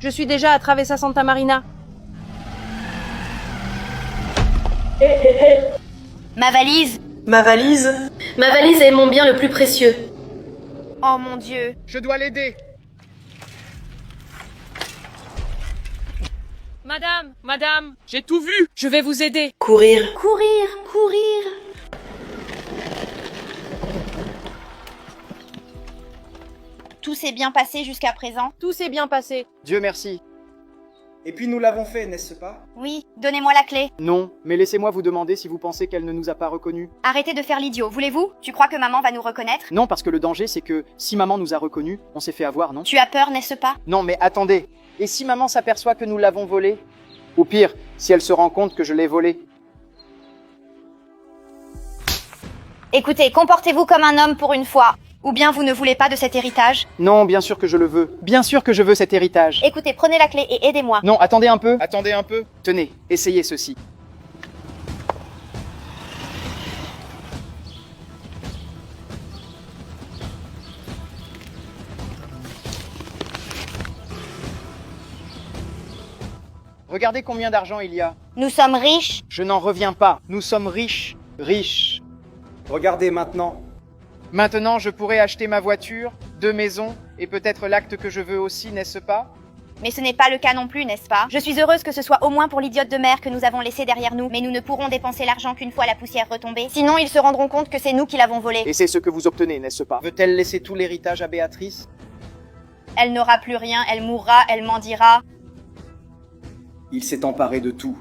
Je suis déjà à Travessa Santa Marina. Ma valise. Ma valise? Ma valise est mon bien le plus précieux. Oh mon Dieu. Je dois l'aider. Madame, j'ai tout vu. Je vais vous aider. Courir. Courir, courir. Tout s'est bien passé jusqu'à présent? Tout s'est bien passé. Dieu merci. Et puis nous l'avons fait, n'est-ce pas? Oui, donnez-moi la clé. Non, mais laissez-moi vous demander si vous pensez qu'elle ne nous a pas reconnus. Arrêtez de faire l'idiot, voulez-vous? Tu crois que maman va nous reconnaître? Non, parce que le danger, c'est que si maman nous a reconnus, on s'est fait avoir, non? Tu as peur, n'est-ce pas? Non, mais attendez. Et si maman s'aperçoit que nous l'avons volé? Ou pire, si elle se rend compte que je l'ai volé? Écoutez, comportez-vous comme un homme pour une fois. Ou bien vous ne voulez pas de cet héritage? Non, bien sûr que je le veux. Bien sûr que je veux cet héritage. Écoutez, prenez la clé et aidez-moi. Non, attendez un peu. Attendez un peu. Tenez, essayez ceci. Regardez combien d'argent il y a. Nous sommes riches. Je n'en reviens pas. Nous sommes riches. Riches. Regardez maintenant. Maintenant, je pourrais acheter ma voiture, 2 maisons, et peut-être l'acte que je veux aussi, n'est-ce pas? Mais ce n'est pas le cas non plus, n'est-ce pas? Je suis heureuse que ce soit au moins pour l'idiote de mère que nous avons laissé derrière nous, mais nous ne pourrons dépenser l'argent qu'une fois la poussière retombée. Sinon, ils se rendront compte que c'est nous qui l'avons volé. Et c'est ce que vous obtenez, n'est-ce pas? Veut-elle laisser tout l'héritage à Béatrice? Elle n'aura plus rien, elle mourra, elle mendira. Il s'est emparé de tout.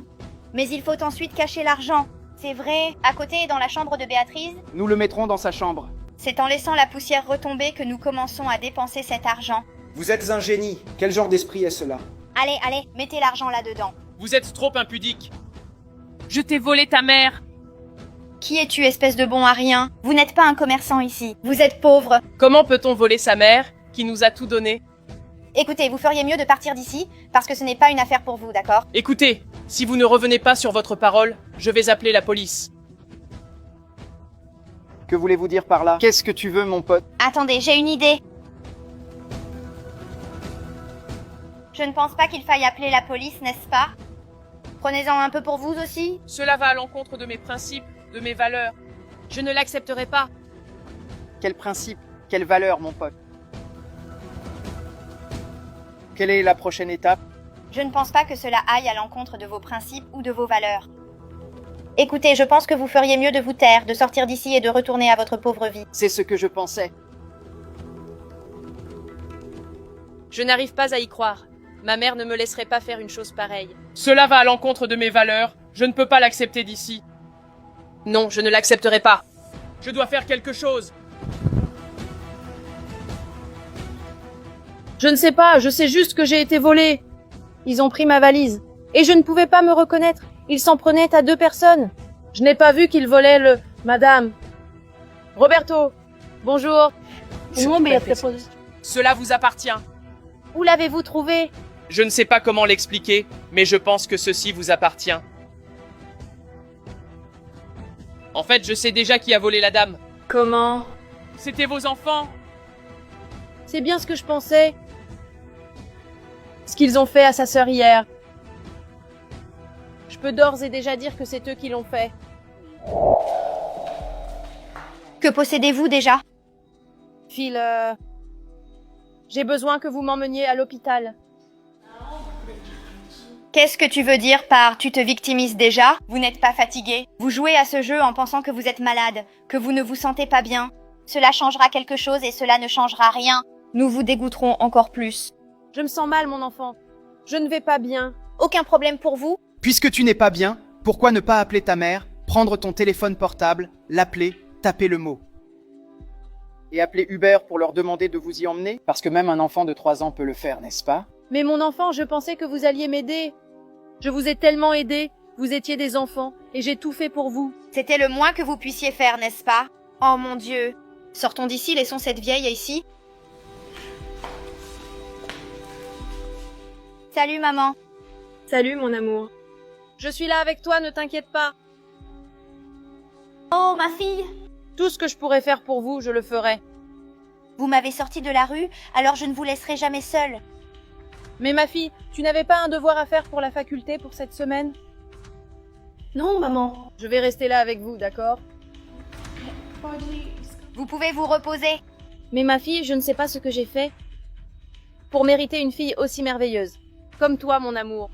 Mais il faut ensuite cacher l'argent. C'est vrai, à côté, dans la chambre de Béatrice, Nous le mettrons dans sa chambre. c'est en laissant la poussière retomber que nous commençons à dépenser cet argent. Vous êtes un génie. Quel genre d'esprit est cela? Allez, allez, mettez l'argent là-dedans. Vous êtes trop impudique. Je t'ai volé ta mère. Qui es-tu, espèce de bon à rien? Vous n'êtes pas un commerçant ici. Vous êtes pauvre. Comment peut-on voler sa mère, qui nous a tout donné? Écoutez, vous feriez mieux de partir d'ici, parce que ce n'est pas une affaire pour vous, d'accord? Écoutez, si vous ne revenez pas sur votre parole, je vais appeler la police. Que voulez-vous dire par là? Qu'est-ce que tu veux, mon pote? Attendez, j'ai une idée. Je ne pense pas qu'il faille appeler la police, n'est-ce pas? Prenez-en un peu pour vous aussi. Cela va à l'encontre de mes principes, de mes valeurs. Je ne l'accepterai pas. Quel principe? Quelle valeur, mon pote? Quelle est la prochaine étape? Je ne pense pas que cela aille à l'encontre de vos principes ou de vos valeurs. Écoutez, je pense que vous feriez mieux de vous taire, de sortir d'ici et de retourner à votre pauvre vie. C'est ce que je pensais. Je n'arrive pas à y croire. Ma mère ne me laisserait pas faire une chose pareille. Cela va à l'encontre de mes valeurs. Je ne peux pas l'accepter d'ici. Non, je ne l'accepterai pas. Je dois faire quelque chose. Je ne sais pas, je sais juste que j'ai été volée. Ils ont pris ma valise. Et je ne pouvais pas me reconnaître. Ils s'en prenaient à 2 personnes. Je n'ai pas vu qu'ils volaient le... Madame. Roberto. Bonjour. Cela vous appartient. Où l'avez-vous trouvé? Je ne sais pas comment l'expliquer, mais je pense que ceci vous appartient. En fait, je sais déjà qui a volé la dame. Comment? C'était vos enfants. C'est bien ce que je pensais. Ce qu'ils ont fait à sa sœur hier. Je peux d'ores et déjà dire que c'est eux qui l'ont fait. Que possédez-vous déjà? Phil, j'ai besoin que vous m'emmeniez à l'hôpital. Qu'est-ce que tu veux dire par « tu te victimises déjà » ? Vous n'êtes pas fatigué. Vous jouez à ce jeu en pensant que vous êtes malade, que vous ne vous sentez pas bien. Cela changera quelque chose et cela ne changera rien. Nous vous dégoûterons encore plus. Je me sens mal, mon enfant. Je ne vais pas bien. Aucun problème pour vous? Puisque tu n'es pas bien, pourquoi ne pas appeler ta mère, prendre ton téléphone portable, l'appeler, taper le mot? Et appeler Uber pour leur demander de vous y emmener? Parce que même un enfant de 3 ans peut le faire, n'est-ce pas? Mais mon enfant, je pensais que vous alliez m'aider. Je vous ai tellement aidé. Vous étiez des enfants et j'ai tout fait pour vous. C'était le moins que vous puissiez faire, n'est-ce pas? Oh mon Dieu. Sortons d'ici, laissons cette vieille ici. Salut maman. Salut mon amour. Je suis là avec toi, ne t'inquiète pas. Oh ma fille. Tout ce que je pourrais faire pour vous, je le ferai. Vous m'avez sorti de la rue, alors je ne vous laisserai jamais seule. Mais ma fille, tu n'avais pas un devoir à faire pour la faculté pour cette semaine? Non, maman. Je vais rester là avec vous, d'accord? Vous pouvez vous reposer. Mais ma fille, je ne sais pas ce que j'ai fait pour mériter une fille aussi merveilleuse. Comme toi, mon amour.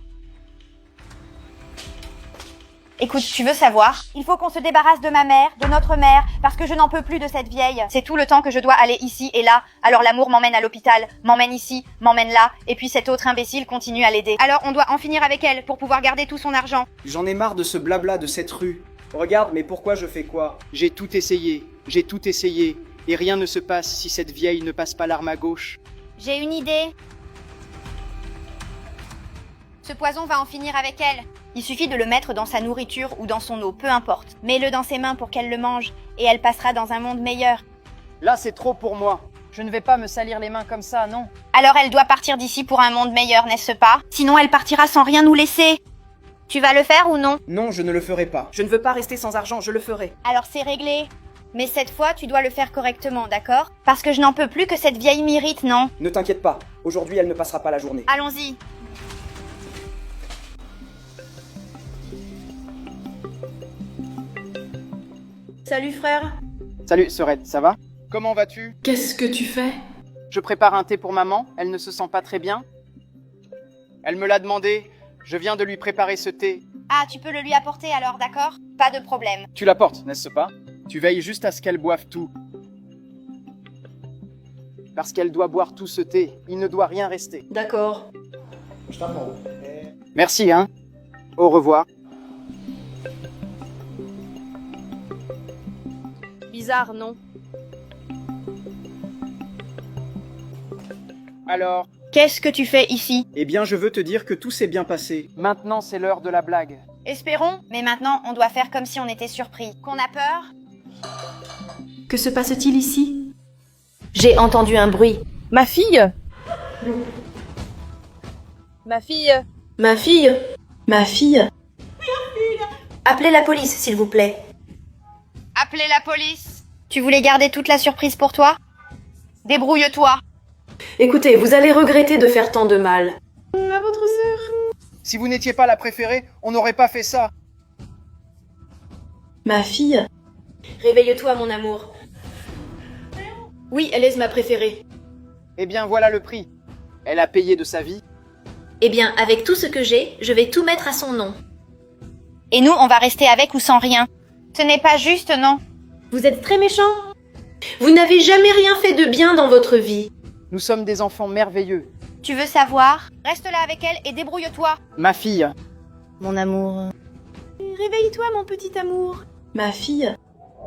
Écoute, tu veux savoir? Il faut qu'on se débarrasse de ma mère, de notre mère, parce que je n'en peux plus de cette vieille. C'est tout le temps que je dois aller ici et là. Alors l'amour m'emmène à l'hôpital, m'emmène ici, m'emmène là, et puis cet autre imbécile continue à l'aider. Alors on doit en finir avec elle pour pouvoir garder tout son argent. J'en ai marre de ce blabla de cette rue. Regarde, mais pourquoi je fais quoi? J'ai tout essayé, et rien ne se passe si cette vieille ne passe pas l'arme à gauche. J'ai une idée. Ce poison va en finir avec elle. Il suffit de le mettre dans sa nourriture ou dans son eau, peu importe. Mets-le dans ses mains pour qu'elle le mange, et elle passera dans un monde meilleur. Là, c'est trop pour moi. Je ne vais pas me salir les mains comme ça, non. Alors elle doit partir d'ici pour un monde meilleur, n'est-ce pas? Sinon elle partira sans rien nous laisser. Tu vas le faire ou non? Non, je ne le ferai pas. Je ne veux pas rester sans argent, je le ferai. Alors c'est réglé. Mais cette fois, tu dois le faire correctement, d'accord? Parce que je n'en peux plus que cette vieille m'irrite, non? Ne t'inquiète pas, aujourd'hui elle ne passera pas la journée. Allons-y. Salut, frère. Salut, Sorette, ça va? Comment vas-tu? Qu'est-ce que tu fais? Je prépare un thé pour maman, elle ne se sent pas très bien. Elle me l'a demandé, je viens de lui préparer ce thé. Ah, tu peux le lui apporter alors, d'accord? Pas de problème. Tu l'apportes, n'est-ce pas? Tu veilles juste à ce qu'elle boive tout. Parce qu'elle doit boire tout ce thé, il ne doit rien rester. D'accord. Merci, hein? Au revoir. Bizarre, non? Alors, Qu'est-ce que tu fais ici? Eh bien, je veux te dire que tout s'est bien passé. maintenant c'est l'heure de la blague. Espérons, mais maintenant on doit faire comme si on était surpris. Qu'on a peur? Que se passe-t-il ici? J'ai entendu un bruit. Ma fille? Ma fille? Ma fille? Ma fille? Appelez la police, s'il vous plaît. Appelez la police. Tu voulais garder toute la surprise pour toi? Débrouille-toi. Écoutez, vous allez regretter de faire tant de mal. À votre sœur. Si vous n'étiez pas la préférée, on n'aurait pas fait ça. Ma fille? Réveille-toi, mon amour. Oui, elle est ma préférée. Eh bien, voilà le prix. Elle a payé de sa vie. Eh bien, avec tout ce que j'ai, je vais tout mettre à son nom. Et nous, on va rester avec ou sans rien. Ce n'est pas juste, non? Vous êtes très méchant. Vous n'avez jamais rien fait de bien dans votre vie. Nous sommes des enfants merveilleux. Tu veux savoir? Reste là avec elle et débrouille-toi. Ma fille, Mon amour. Réveille-toi, mon petit amour. Ma fille?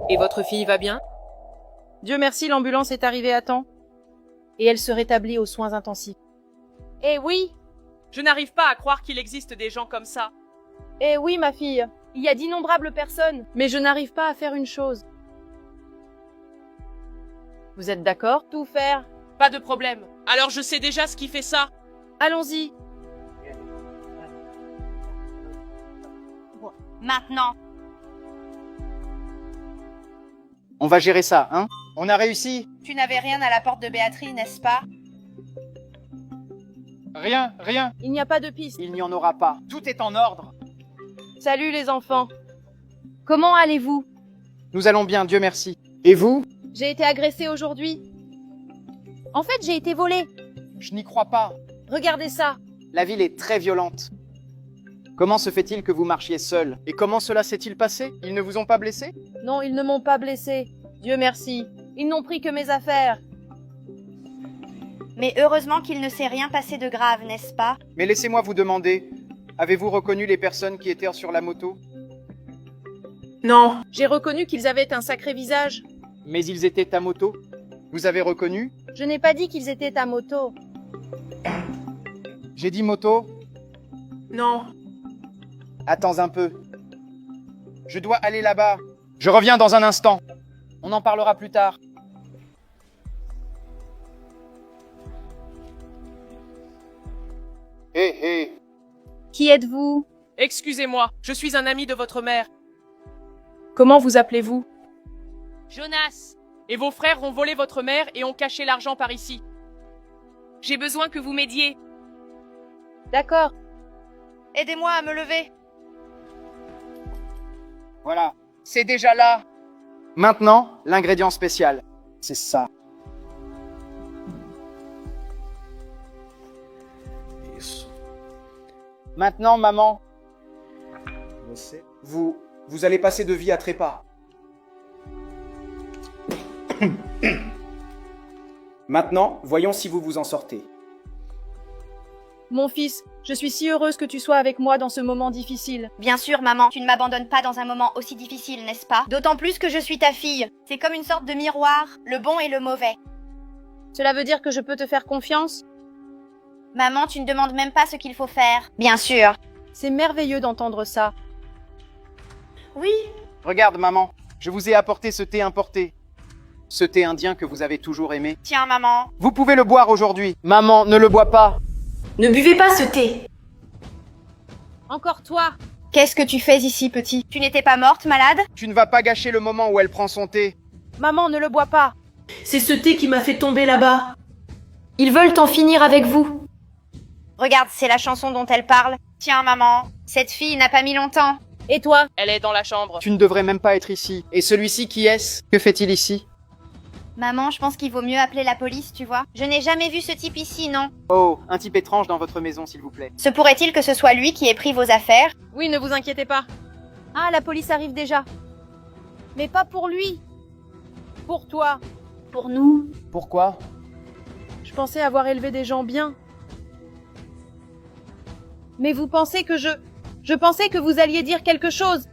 Et votre fille va bien? Dieu merci, l'ambulance est arrivée à temps. Et elle se rétablit aux soins intensifs. Eh oui, Je n'arrive pas à croire qu'il existe des gens comme ça. eh oui, ma fille. Il y a d'innombrables personnes, mais je n'arrive pas à faire une chose. Vous êtes d'accord? Tout faire. Pas de problème. Alors je sais déjà ce qui fait ça. Allons-y. Maintenant. on va gérer ça, hein? On a réussi? Tu n'avais rien à la porte de Béatrice, n'est-ce pas? Rien. Il n'y a pas de piste. Il n'y en aura pas. Tout est en ordre. Salut les enfants. Comment allez-vous? Nous allons bien, Dieu merci. Et vous? J'ai été agressée aujourd'hui. En fait, j'ai été volée. Je n'y crois pas. Regardez ça. La ville est très violente. Comment se fait-il que vous marchiez seul? Et comment cela s'est-il passé? Ils ne vous ont pas blessé? Non, ils ne m'ont pas blessée. Dieu merci. Ils n'ont pris que mes affaires. Mais heureusement qu'il ne s'est rien passé de grave, n'est-ce pas? Mais laissez-moi vous demander, avez-vous reconnu les personnes qui étaient sur la moto? Non. J'ai reconnu qu'ils avaient un sacré visage. Mais ils étaient à moto? Vous avez reconnu? Je n'ai pas dit qu'ils étaient à moto. J'ai dit moto? Non. Attends un peu. Je dois aller là-bas. Je reviens dans un instant. On en parlera plus tard. Hé. Qui êtes-vous? Excusez-moi, je suis un ami de votre mère. Comment vous appelez-vous? Jonas. Et vos frères ont volé votre mère et ont caché l'argent par ici. J'ai besoin que vous m'aidiez. D'accord. Aidez-moi à me lever. Voilà. C'est déjà là. Maintenant, l'ingrédient spécial. C'est ça. Maintenant, maman, Vous allez passer de vie à trépas. Maintenant, voyons si vous vous en sortez. Mon fils, je suis si heureuse que tu sois avec moi dans ce moment difficile. Bien sûr, maman, tu ne m'abandonnes pas dans un moment aussi difficile, n'est-ce pas? D'autant plus que je suis ta fille. C'est comme une sorte de miroir, le bon et le mauvais. Cela veut dire que je peux te faire confiance? Maman, tu ne demandes même pas ce qu'il faut faire. Bien sûr. C'est merveilleux d'entendre ça. Oui. regarde, maman, je vous ai apporté ce thé importé. Ce thé indien que vous avez toujours aimé. Tiens, maman. Vous pouvez le boire aujourd'hui. Maman, ne le bois pas. Ne buvez pas ce thé. Encore toi? Qu'est-ce que tu fais ici, petit? Tu n'étais pas morte, malade? Tu ne vas pas gâcher le moment où elle prend son thé. Maman, ne le bois pas. C'est ce thé qui m'a fait tomber là-bas. Ils veulent en finir avec vous. Regarde, c'est la chanson dont elle parle. Tiens, maman. Cette fille n'a pas mis longtemps. Et toi? Elle est dans la chambre. Tu ne devrais même pas être ici. Et celui-ci, qui est-ce? Que fait-il ici? Maman, je pense qu'il vaut mieux appeler la police, tu vois. Je n'ai jamais vu ce type ici, non? Oh, un type étrange dans votre maison, s'il vous plaît. Se pourrait-il que ce soit lui qui ait pris vos affaires? Oui, ne vous inquiétez pas. Ah, la police arrive déjà. Mais pas pour lui. Pour toi. Pour nous. Pourquoi? Je pensais avoir élevé des gens bien. Mais vous pensez que Je pensais que vous alliez dire quelque chose.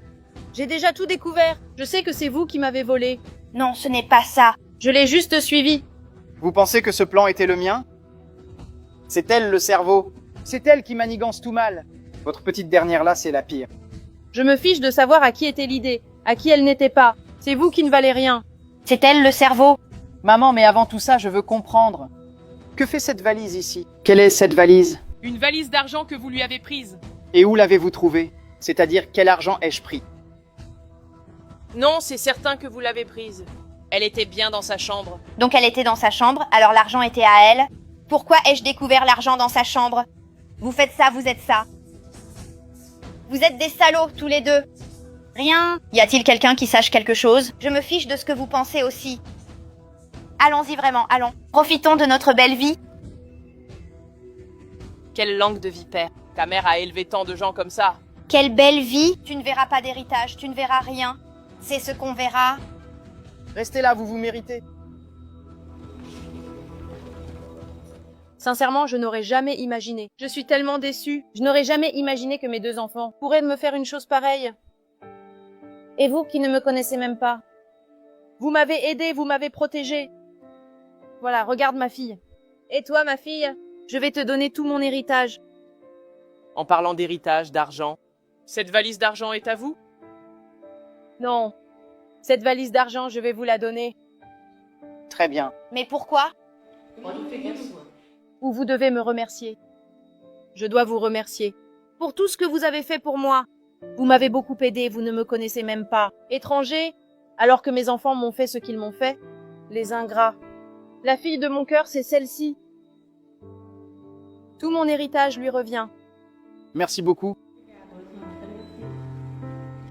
J'ai déjà tout découvert. Je sais que c'est vous qui m'avez volé. Non, ce n'est pas ça. Je l'ai juste suivi. Vous pensez que ce plan était le mien? C'est elle le cerveau. C'est elle qui manigance tout mal. Votre petite dernière là, c'est la pire. Je me fiche de savoir à qui était l'idée, à qui elle n'était pas. C'est vous qui ne valez rien. C'est elle le cerveau. Maman, mais avant tout ça, je veux comprendre. Que fait cette valise ici? Quelle est cette valise? Une valise d'argent que vous lui avez prise. Et où l'avez-vous trouvée? C'est-à-dire, quel argent ai-je pris? Non, c'est certain que vous l'avez prise. Elle était bien dans sa chambre. Donc elle était dans sa chambre, alors l'argent était à elle. Pourquoi ai-je découvert l'argent dans sa chambre? Vous faites ça, vous êtes ça. Vous êtes des salauds, tous les deux. Rien. Y a-t-il quelqu'un qui sache quelque chose? Je me fiche de ce que vous pensez aussi. Allons-y vraiment, allons. Profitons de notre belle vie. Quelle langue de vipère. Ta mère a élevé tant de gens comme ça. Quelle belle vie. Tu ne verras pas d'héritage, tu ne verras rien. C'est ce qu'on verra. Restez là, vous vous méritez. Sincèrement, je n'aurais jamais imaginé. Je suis tellement déçue. Je n'aurais jamais imaginé que mes 2 enfants pourraient me faire une chose pareille. Et vous qui ne me connaissez même pas. Vous m'avez aidé, vous m'avez protégé. Voilà, regarde ma fille. Et toi, ma fille? Je vais te donner tout mon héritage. En parlant d'héritage, d'argent. Cette valise d'argent est à vous? Non. Cette valise d'argent, je vais vous la donner. Très bien. Mais pourquoi? Ou vous devez me remercier. Je dois vous remercier. Pour tout ce que vous avez fait pour moi. Vous m'avez beaucoup aidé, vous ne me connaissez même pas. Étranger, alors que mes enfants m'ont fait ce qu'ils m'ont fait. Les ingrats. La fille de mon cœur, c'est celle-ci. Tout mon héritage lui revient. Merci beaucoup.